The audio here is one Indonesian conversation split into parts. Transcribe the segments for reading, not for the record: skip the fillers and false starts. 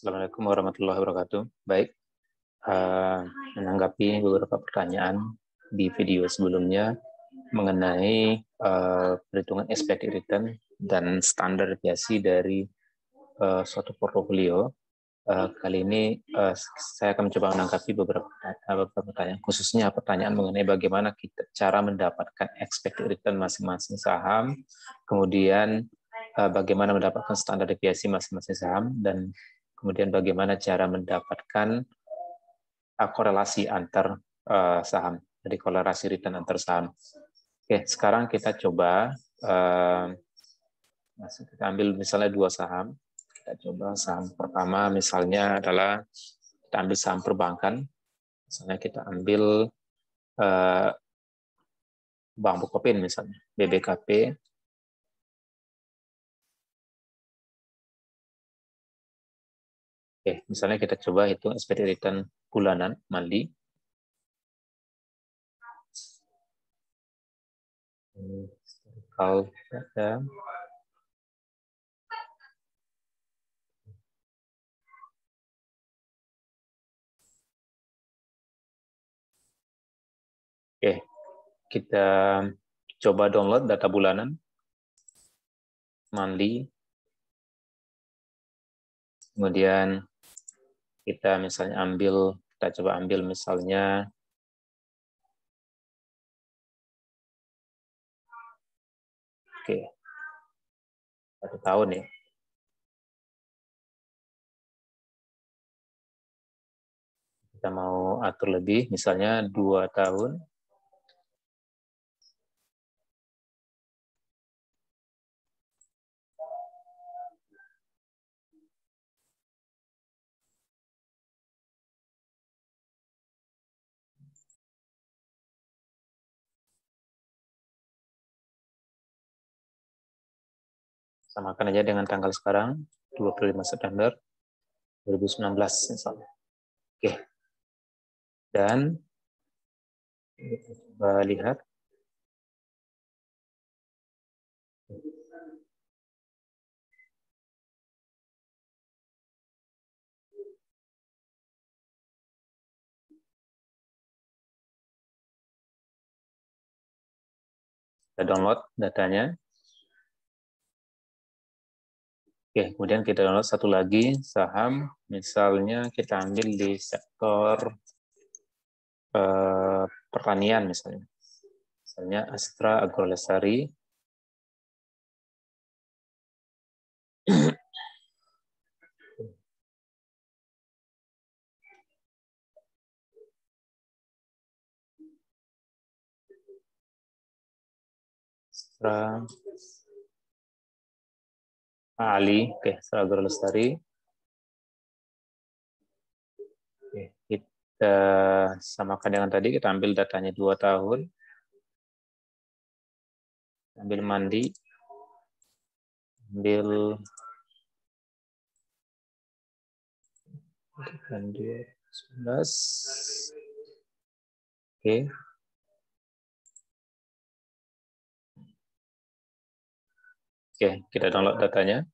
Assalamualaikum warahmatullahi wabarakatuh. Baik, menanggapi beberapa pertanyaan di video sebelumnya mengenai perhitungan expected return dan standar deviasi dari suatu portofolio. Kali ini saya akan mencoba menanggapi beberapa pertanyaan, khususnya pertanyaan mengenai bagaimana kita cara mendapatkan expected return masing-masing saham, kemudian bagaimana mendapatkan standar deviasi masing-masing saham, dan kemudian bagaimana cara mendapatkan korelasi antar saham, jadi korelasi return antar saham. Oke, sekarang kita coba kita ambil misalnya dua saham. Kita coba saham pertama misalnya adalah kita ambil saham perbankan. Misalnya kita ambil Bank Bukopin misalnya, BBKP. Oke, misalnya kita coba hitung expected return bulanan monthly. Historical data. Oke, kita coba download data bulanan monthly. Kemudian kita misalnya kita coba ambil misalnya oke, 1 tahun ya. Kita mau atur lebih, misalnya 2 tahun. Samakan aja dengan tanggal sekarang, 25 September 2019 misalnya. Oke. Dan kita coba lihat. Kita download datanya. Oke, kemudian kita download satu lagi saham, misalnya kita ambil di sektor pertanian misalnya. Misalnya Astra Agrolestari. Astra Ali, oke, Astra Agrolestari. Oke, kita samakan dengan tadi, kita ambil datanya 2 tahun. Ambil mandi. Ambil 2019. Oke. Oke, kita download datanya.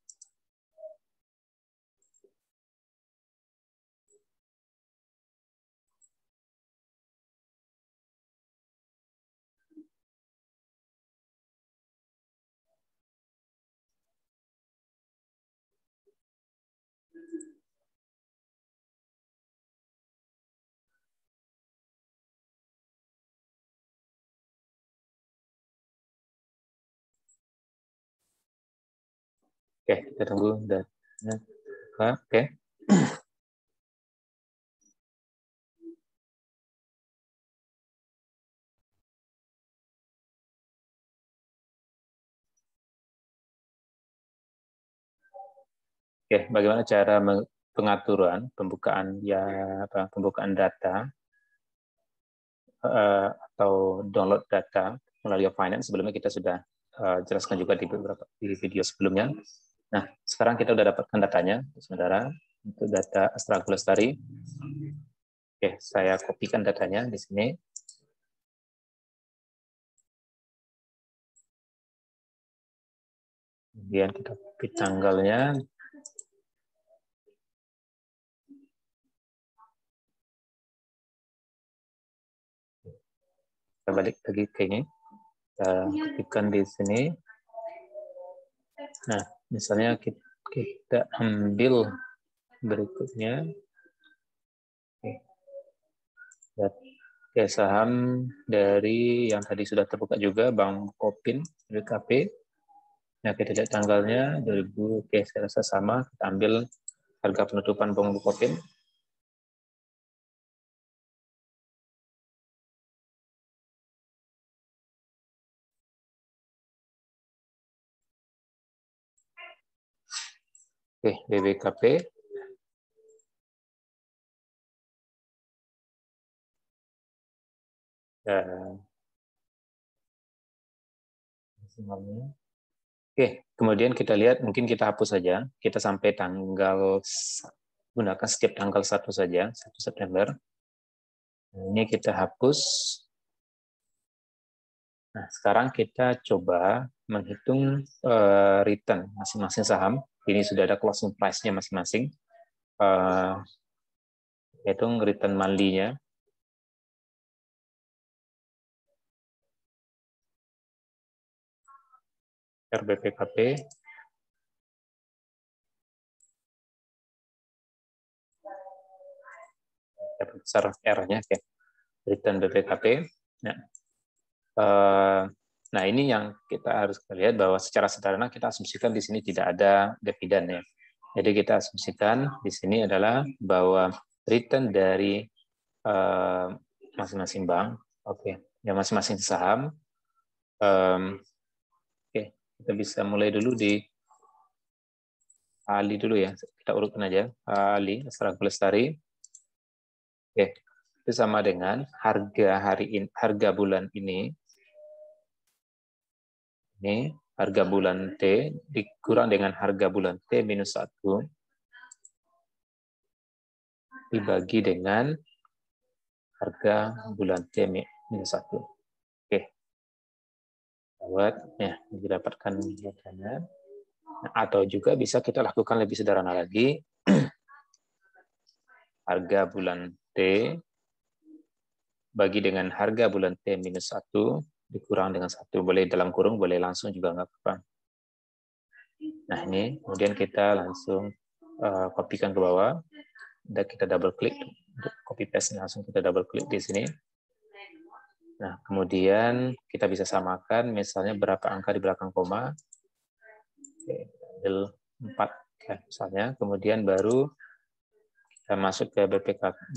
Oke, kita tunggu datanya. Oke. Oke, bagaimana cara pengaturan pembukaan pembukaan data atau download data melalui Finance? Sebelumnya kita sudah jelaskan juga di video sebelumnya. Nah, sekarang kita sudah dapatkan datanya, saudara, untuk data Astra Agrolestari. Oke, saya kopikan datanya di sini. Kemudian kita copy tanggalnya. Kita balik lagi ke ini. Kita ketikkan di sini. Nah, misalnya kita ambil berikutnya. Oke, saham dari yang tadi sudah terbuka juga, Bank Bukopin, BKP. Nah, kita lihat tanggalnya 2000. Oke, saya rasa sama. Kita ambil harga penutupan Bank Bukopin. Oke, BBKP. Oke, kemudian kita lihat, mungkin kita hapus saja. Kita sampai tanggal, gunakan setiap tanggal 1 saja, 1 September. Ini kita hapus. Nah, sekarang kita coba menghitung return masing-masing saham. Ini sudah ada closing price-nya masing-masing. Hitung return monthly-nya. RBPKP. Dapat besar R-nya, oke. Return BPKP. Nah, ini yang kita harus lihat bahwa secara sederhana kita asumsikan di sini tidak ada dividen ya. Jadi kita asumsikan di sini adalah bahwa return dari masing-masing bank, ya masing-masing saham. Kita bisa mulai dulu di Ali dulu ya. Kita urutkan aja. Ali, Astra Lestari. Itu sama dengan harga bulan ini. Ini harga bulan T dikurang dengan harga bulan T minus 1 dibagi dengan harga bulan T minus 1. Oke. Ya, didapatkan datanya. Atau juga bisa kita lakukan lebih sederhana lagi. Harga bulan T bagi dengan harga bulan T minus 1 dikurang dengan 1. Boleh dalam kurung, boleh langsung juga nggak apa-apa. Nah, ini kemudian kita langsung kopikan ke bawah. Dan kita double klik untuk copy paste, langsung kita double klik di sini. Nah, kemudian kita bisa samakan misalnya berapa angka di belakang koma. Oke, ambil 4 ya, misalnya. Kemudian baru kita masuk ke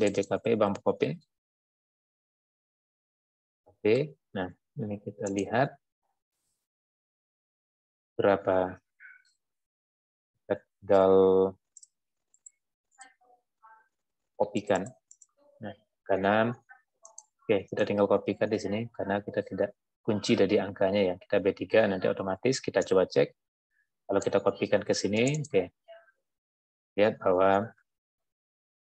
BBKP Bank Bukopin. Oke, nah ini kita lihat berapa. Kita tinggal kopikan. Nah, karena kita tinggal kopikan di sini karena kita tidak kunci dari angkanya ya. Kita B3 nanti otomatis kita coba cek. Kalau kita kopikan ke sini, lihat bahwa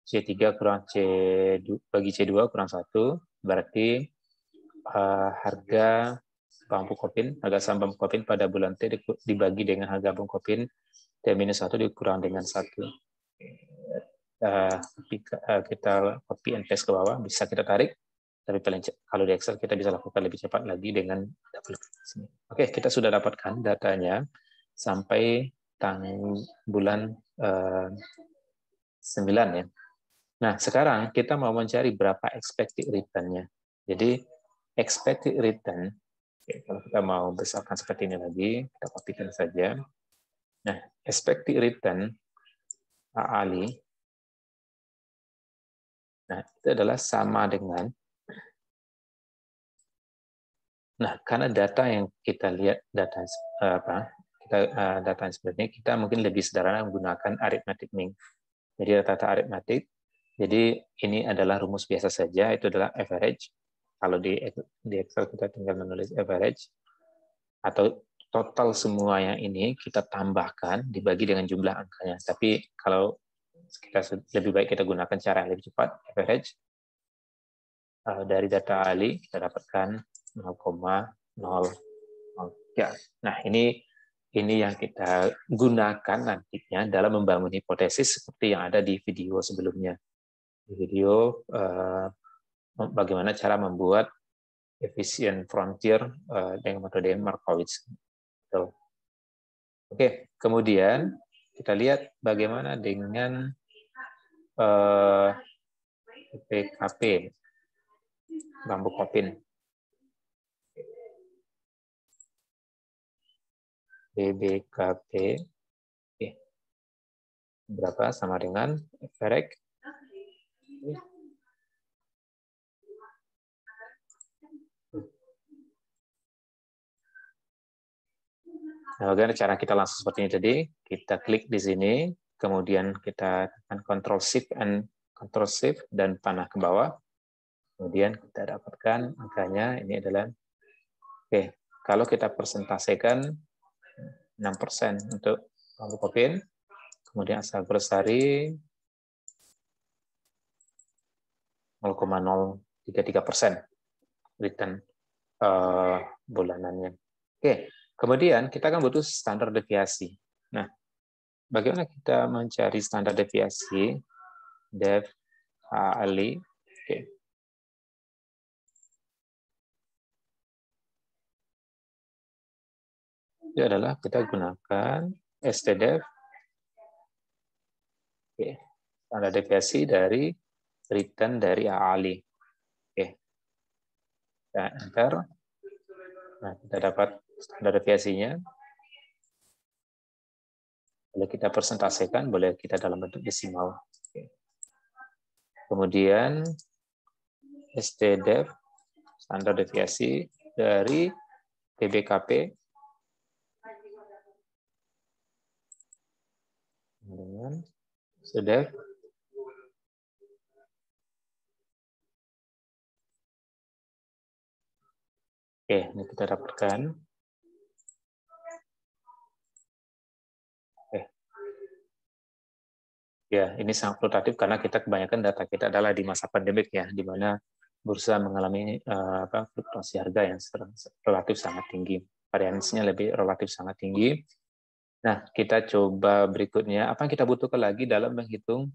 C3 kurang C2 bagi C2 kurang 1 berarti harga Bank Bukopin, harga saham Bank Bukopin pada bulan T dibagi dengan harga Bank Bukopin T-1 dikurang dengan 1. Kita copy and paste ke bawah, bisa kita tarik, tapi paling kalau di Excel kita bisa lakukan lebih cepat lagi dengan double klik di sini. Oke, kita sudah dapatkan datanya sampai bulan 9 ya. Nah, sekarang kita mau mencari berapa expected return-nya. Jadi, expected return, kalau kita mau besarkan seperti ini lagi, kita kopikan saja. Nah, expected return Ali, nah itu adalah sama dengan, nah karena data yang kita lihat data yang seperti ini, kita mungkin lebih sederhana menggunakan arithmetic mean. Jadi data aritmatik. Jadi ini adalah rumus biasa saja, itu adalah average. Kalau di Excel kita tinggal menulis average atau total semua yang ini kita tambahkan dibagi dengan jumlah angkanya. Tapi kalau kita lebih baik kita gunakan cara yang lebih cepat, average. Dari data Ali kita dapatkan 0,003. Nah, ini yang kita gunakan nantinya dalam membangun hipotesis seperti yang ada di video sebelumnya. Di video bagaimana cara membuat efisien frontier dengan metode Markowitz. Oke, kemudian kita lihat bagaimana dengan BBKP, bambu kopin. BBKP berapa sama dengan Ferek. Nah, bagaimana cara kita langsung seperti ini tadi? Kita klik di sini, kemudian kita tekan Ctrl Shift dan panah ke bawah. Kemudian kita dapatkan angkanya, ini adalah, oke, kalau kita persentasekan 6% untuk bambu kopin, kemudian asal bersari 0,033% return bulanannya. Oke, kemudian kita akan butuh standar deviasi. Nah, bagaimana kita mencari standar deviasi? Dev Ali. Oke. Itu adalah kita gunakan stdev. Oke. Standar deviasi dari return dari Ali. Oke. Kita enter. Nah, kita dapat standar deviasinya. Boleh kita persentasekan, boleh kita dalam bentuk desimal. Oke. Kemudian stdev, standar deviasi dari BBKP dengan stdev oke, ini kita dapatkan. Oke. Ya, ini sangat fluktuatif karena kita kebanyakan data kita adalah di masa pandemik ya, di mana bursa mengalami fluktuasi harga yang relatif sangat tinggi. Variansinya lebih relatif sangat tinggi. Nah, kita coba berikutnya, apa yang kita butuhkan lagi dalam menghitung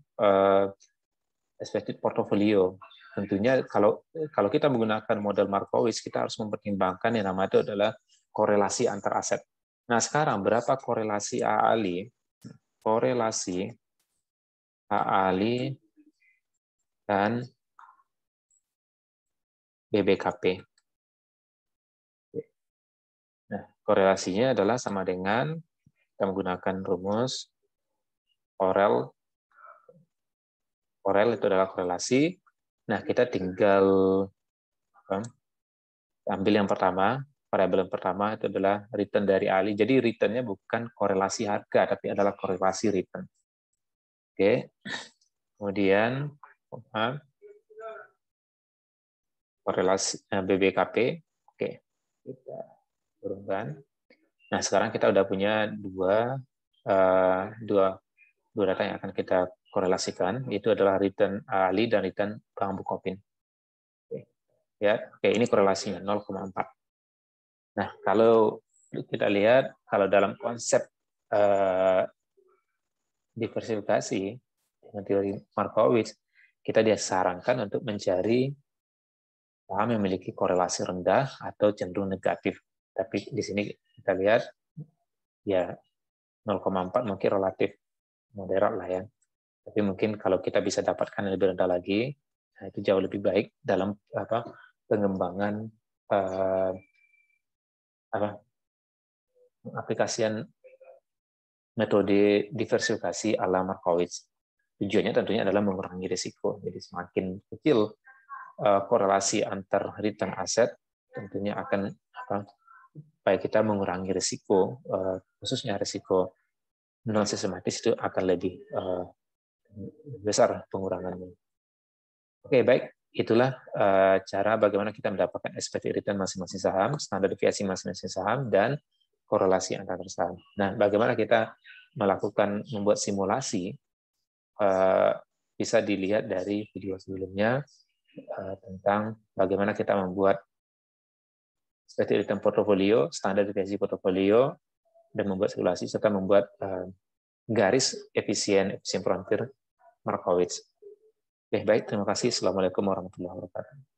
expected portfolio. Tentunya kalau kita menggunakan model Markowitz, kita harus mempertimbangkan yang namanya itu adalah korelasi antar aset. Nah, sekarang berapa korelasi AALI? Korelasi AALI dan BBKP. Nah, korelasinya adalah sama dengan kita menggunakan rumus Corel itu adalah korelasi. Nah, kita tinggal ambil yang pertama, variabel yang pertama itu adalah return dari Ali. Jadi return-nya bukan korelasi harga, tapi adalah korelasi return. Oke. Kemudian korelasi BBKP. Oke. Kita turunkan. Nah, sekarang kita udah punya dua data yang akan kita korelasikan, itu adalah return Ali dan return bambu kopin. Oke, ini korelasinya 0,4. Nah, kalau kita lihat, kalau dalam konsep diversifikasi dengan teori Markowitz, kita disarankan untuk mencari saham yang memiliki korelasi rendah atau cenderung negatif. Tapi di sini kita lihat, ya 0,4 mungkin relatif moderat lah ya. Tapi mungkin kalau kita bisa dapatkan yang lebih rendah lagi, nah itu jauh lebih baik dalam pengembangan aplikasian metode diversifikasi ala Markowitz. Tujuannya tentunya adalah mengurangi risiko. Jadi semakin kecil korelasi antar return aset, tentunya akan supaya kita mengurangi risiko, khususnya risiko non sistematis itu akan lebih besar pengurangannya. Oke, baik. Itulah cara bagaimana kita mendapatkan expected return masing-masing saham, standar deviasi masing-masing saham, dan korelasi antar saham. Nah, bagaimana kita membuat simulasi, bisa dilihat dari video sebelumnya tentang bagaimana kita membuat expected return portfolio, standar deviasi portfolio, dan membuat simulasi, serta membuat garis efisien frontier Markowitz. Baik, terima kasih. Assalamualaikum warahmatullahi wabarakatuh.